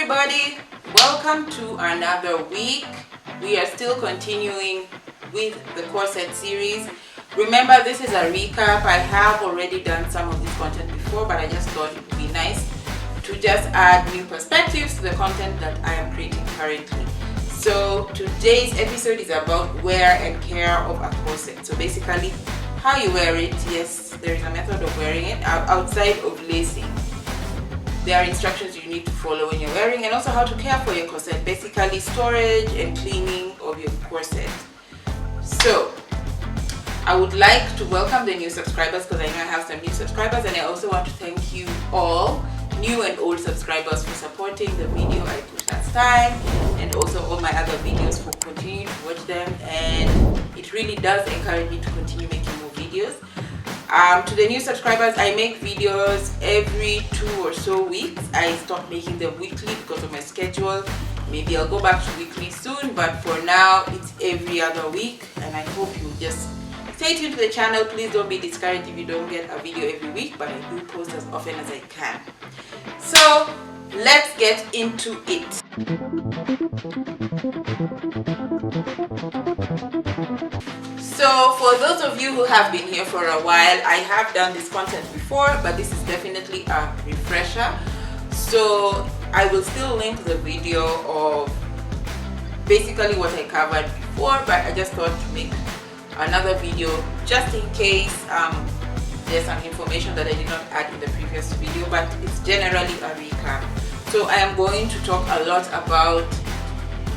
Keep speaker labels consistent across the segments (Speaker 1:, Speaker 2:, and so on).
Speaker 1: everybody, welcome to another week. We are still continuing with the corset series. Remember, this is a recap. I have already done some of this content before, but I just thought it would be nice to just add new perspectives to the content that I am creating currently. So today's episode is about wear and care of a corset. So basically how you wear it. Yes, there is a method of wearing it outside of lacing. There are instructions you need to follow when you're wearing, and also how to care for your corset, basically storage and cleaning of your corset. So I would like to welcome the new subscribers, because I know I have some new subscribers, and I also want to thank you all, new and old subscribers, for supporting the video I put last time, and also all my other videos, for continuing to watch them, and it really does encourage me to continue making more videos. To the new subscribers, I make videos every 2 or so weeks. I stopped making them weekly because of my schedule. Maybe I'll go back to weekly soon, but for now it's every other week, and I hope you just stay tuned to the channel. Please don't be discouraged if you don't get a video every week, but I do post as often as I can. So let's get into it. So for those of you who have been here for a while, I have done this content before, but this is definitely a refresher. So I will still link the video of basically what I covered before, but I just thought to make another video just in case there's some information that I did not add in the previous video, but it's generally a recap. So I am going to talk a lot about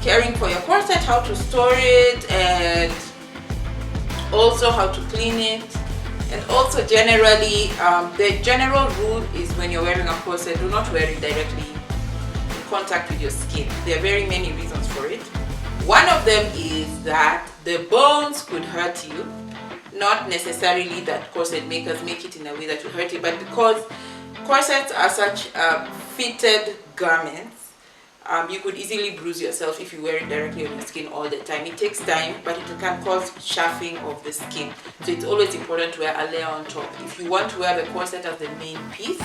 Speaker 1: caring for your corset, how to store it, and also how to clean it, and also generally the general rule is when you're wearing a corset, do not wear it directly in contact with your skin. There are very many reasons for it. One of them is that the bones could hurt you, not necessarily that corset makers make it in a way that will hurt you, but because corsets are such fitted garments, you could easily bruise yourself if you wear it directly on your skin all the time. It takes time, but it can cause chafing of the skin. So it's always important to wear a layer on top. If you want to wear the corset as the main piece,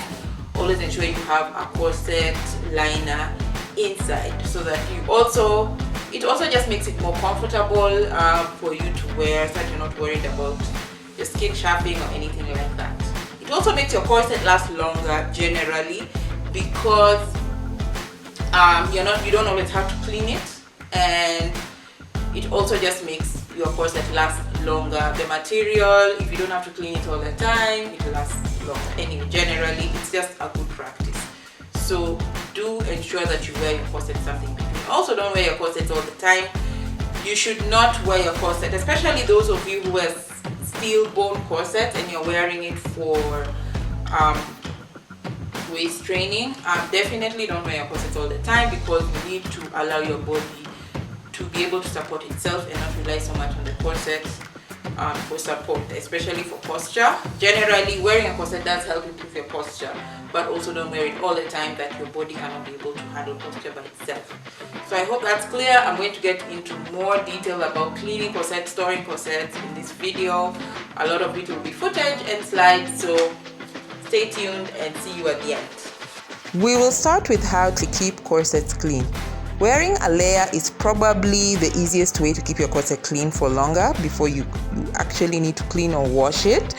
Speaker 1: always ensure you have a corset liner inside, so that it also just makes it more comfortable for you to wear, so that you're not worried about your skin chafing or anything like that. It also makes your corset last longer generally, because you don't always have to clean it, and it also just makes your corset last longer. The material, if you don't have to clean it all the time, it will last longer. Anyway, generally it's just a good practice. So do ensure that you wear your corset something between. Also, don't wear your corset all the time. You should not wear your corset, especially those of you who wear steel bone corsets and you're wearing it for waist training. Definitely don't wear your corset all the time, because you need to allow your body to be able to support itself and not rely so much on the corset for support, especially for posture. Generally, wearing a corset does help improve your posture, but also don't wear it all the time, that your body cannot be able to handle posture by itself. So I hope that's clear. I'm going to get into more detail about cleaning corsets, storing corsets in this video. A lot of it will be footage and slides, so stay tuned and see you at the end. We will start with how to keep corsets clean. Wearing a layer is probably the easiest way to keep your corset clean for longer before you actually need to clean or wash it.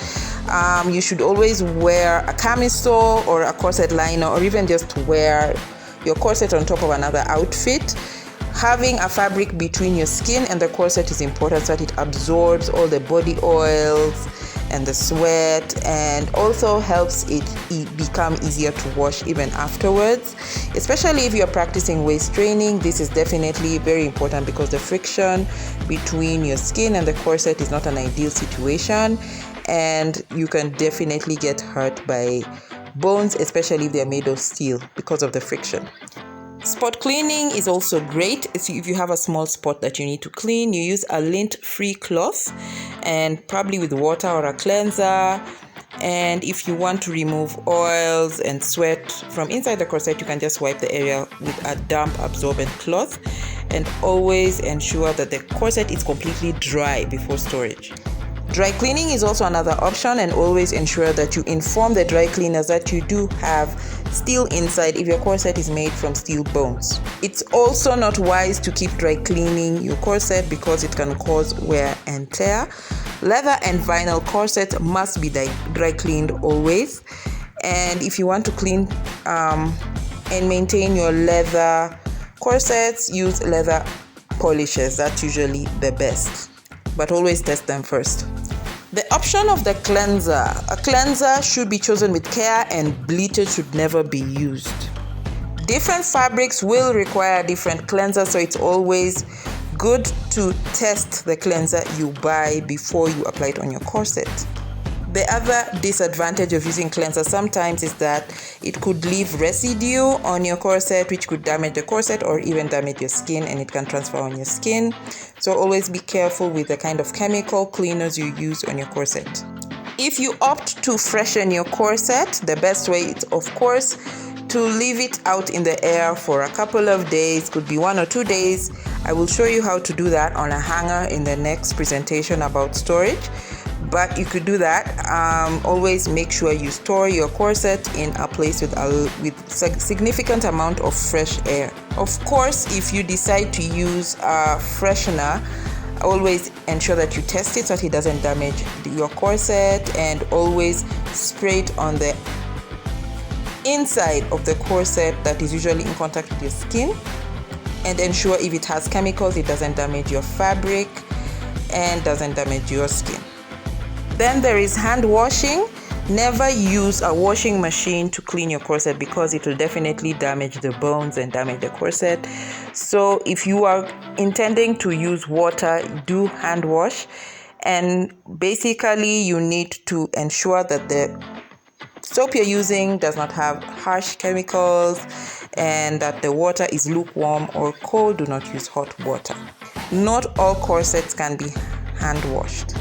Speaker 1: You should always wear a camisole or a corset liner, or even just wear your corset on top of another outfit. Having a fabric between your skin and the corset is important, so that it absorbs all the body oils and the sweat, and also helps it become easier to wash even afterwards. Especially if you're practicing waist training, this is definitely very important, because the friction between your skin and the corset is not an ideal situation, and you can definitely get hurt by bones, especially if they're made of steel, because of the friction. Spot cleaning is also great. So if you have a small spot that you need to clean, you use a lint-free cloth, and probably with water or a cleanser. And if you want to remove oils and sweat from inside the corset, you can just wipe the area with a damp absorbent cloth, and always ensure that the corset is completely dry before storage. Dry cleaning is also another option, and always ensure that you inform the dry cleaners that you do have
Speaker 2: steel inside if your corset is made from steel bones. It's also not wise to keep dry cleaning your corset because it can cause wear and tear. Leather and vinyl corset must be dry cleaned always. And if you want to clean and maintain your leather corsets, use leather polishes. That's usually the best, but always test them first. The option of the cleanser. A cleanser should be chosen with care and bleated should never be used. Different fabrics will require different cleansers, so it's always good to test the cleanser you buy before you apply it on your corset. The other disadvantage of using cleanser sometimes is that it could leave residue on your corset, which could damage the corset or even damage your skin, and it can transfer on your skin. So always be careful with the kind of chemical cleaners you use on your corset. If you opt to freshen your corset, the best way is, of course, to leave it out in the air for a couple of days, could be 1 or 2 days. I will show you how to do that on a hanger in the next presentation about storage. But you could do that. Always make sure you store your corset in a place with significant amount of fresh air. Of course, if you decide to use a freshener, always ensure that you test it so that it doesn't damage your corset, and always spray it on the inside of the corset that is usually in contact with your skin, and ensure if it has chemicals, it doesn't damage your fabric and doesn't damage your skin. Then there is hand washing. Never use a washing machine to clean your corset because it will definitely damage the bones and damage the corset. So if you are intending to use water, do hand wash. And basically you need to ensure that the soap you're using does not have harsh chemicals and that the water is lukewarm or cold. Do not use hot water. Not all corsets can be hand washed.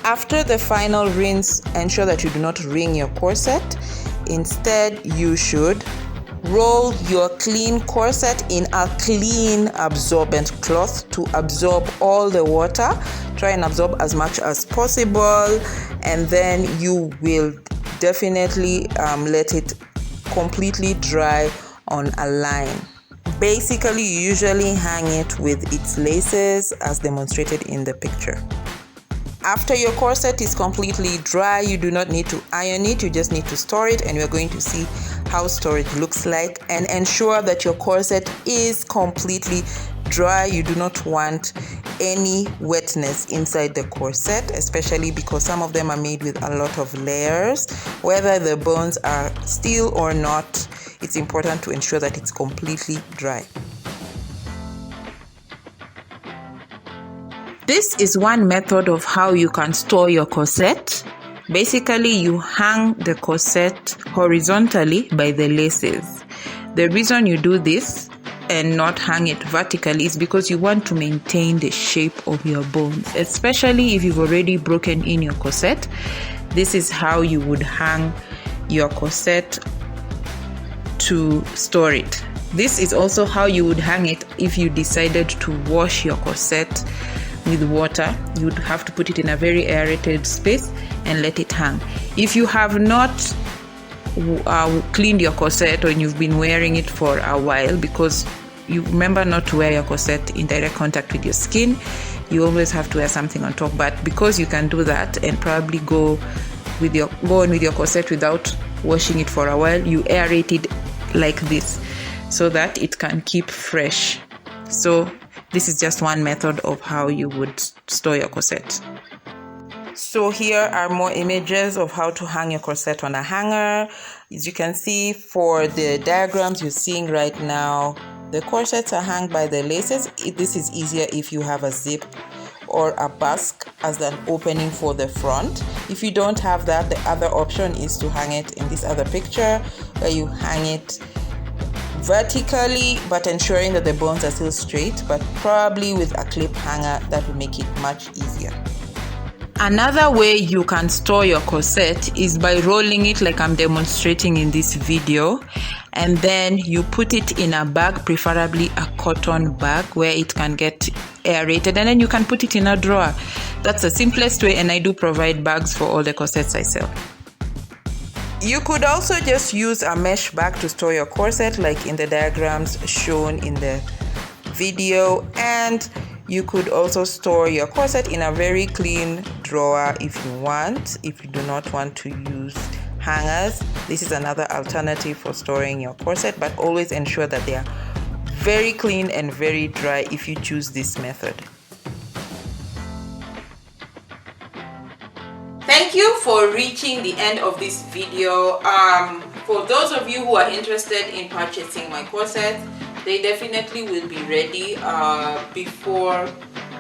Speaker 2: After the final rinse, ensure that you do not wring your corset. Instead, you should roll your clean corset in a clean absorbent cloth to absorb all the water. Try and absorb as much as possible, and then you will definitely let it completely dry on a line. Basically, you usually hang it with its laces as demonstrated in the picture. After your corset is completely dry, you do not need to iron it, you just need to store it, and we're going to see how storage looks like. And ensure that your corset is completely dry. You do not want any wetness inside the corset, especially because some of them are made with a lot of layers. Whether the bones are steel or not, it's important to ensure that it's completely dry. This is one method of how you can store your corset. Basically, you hang the corset horizontally by the laces. The reason you do this and not hang it vertically is because you want to maintain the shape of your bones, especially if you've already broken in your corset. This is how you would hang your corset to store it. This is also how you would hang it if you decided to wash your corset with water. You'd have to put it in a very aerated space and let it hang. If you have not cleaned your corset or you've been wearing it for a while, because you remember not to wear your corset in direct contact with your skin, you always have to wear something on top. But because you can do that and probably go on with your corset without washing it for a while, you aerate it like this so that it can keep fresh. So this is just one method of how you would store your corset. So here are more images of how to hang your corset on a hanger. As you can see for the diagrams you're seeing right now, the corsets are hung by the laces. This is easier if you have a zip or a basque as an opening for the front. If you don't have that, the other option is to hang it in this other picture where you hang it vertically but ensuring that the bones are still straight, but probably with a clip hanger that will make it much easier. Another way you can store your corset is by rolling it like I'm demonstrating in this video, and then you put it in a bag, preferably a cotton bag where it can get aerated, and then you can put it in a drawer. That's the simplest way, and I do provide bags for all the corsets I sell. You could also just use a mesh bag to store your corset like in the diagrams shown in the video, and you could also store your corset in a very clean drawer if you do not want to use hangers. This is another alternative for storing your corset, but always ensure that they are very clean and very dry if you choose this method.
Speaker 1: Thank you for reaching the end of this video. For those of you who are interested in purchasing my corsets, they definitely will be ready before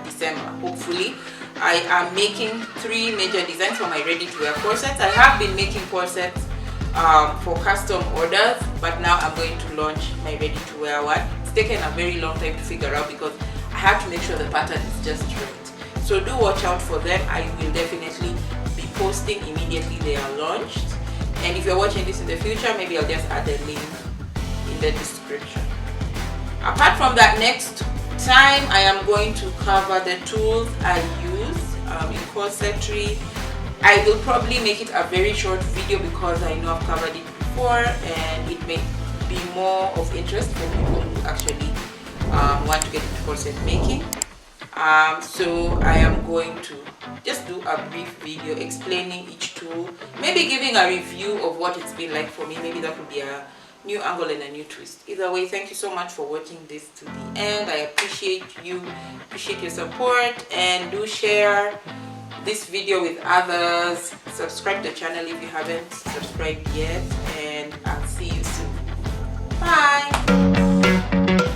Speaker 1: December, hopefully. I am making 3 major designs for my ready-to-wear corsets. I have been making corsets for custom orders, but now I'm going to launch my ready-to-wear one. It's taken a very long time to figure out because I have to make sure the pattern is just right. So do watch out for them. I will definitely be posting immediately they are launched. And if you're watching this in the future, maybe I'll just add a link in the description. Apart from that, next time I am going to cover the tools I use in corsetry. I will probably make it a very short video because I know I've covered it before and it may be more of interest for people who actually want to get into corset making. So I am going to just do a brief video explaining each tool, maybe giving a review of what it's been like for me. Maybe that would be a new angle and a new twist. Either way, thank you so much for watching this to the end. I appreciate your support, and do share this video with others. Subscribe to the channel if you haven't subscribed yet, and I'll see you soon. Bye.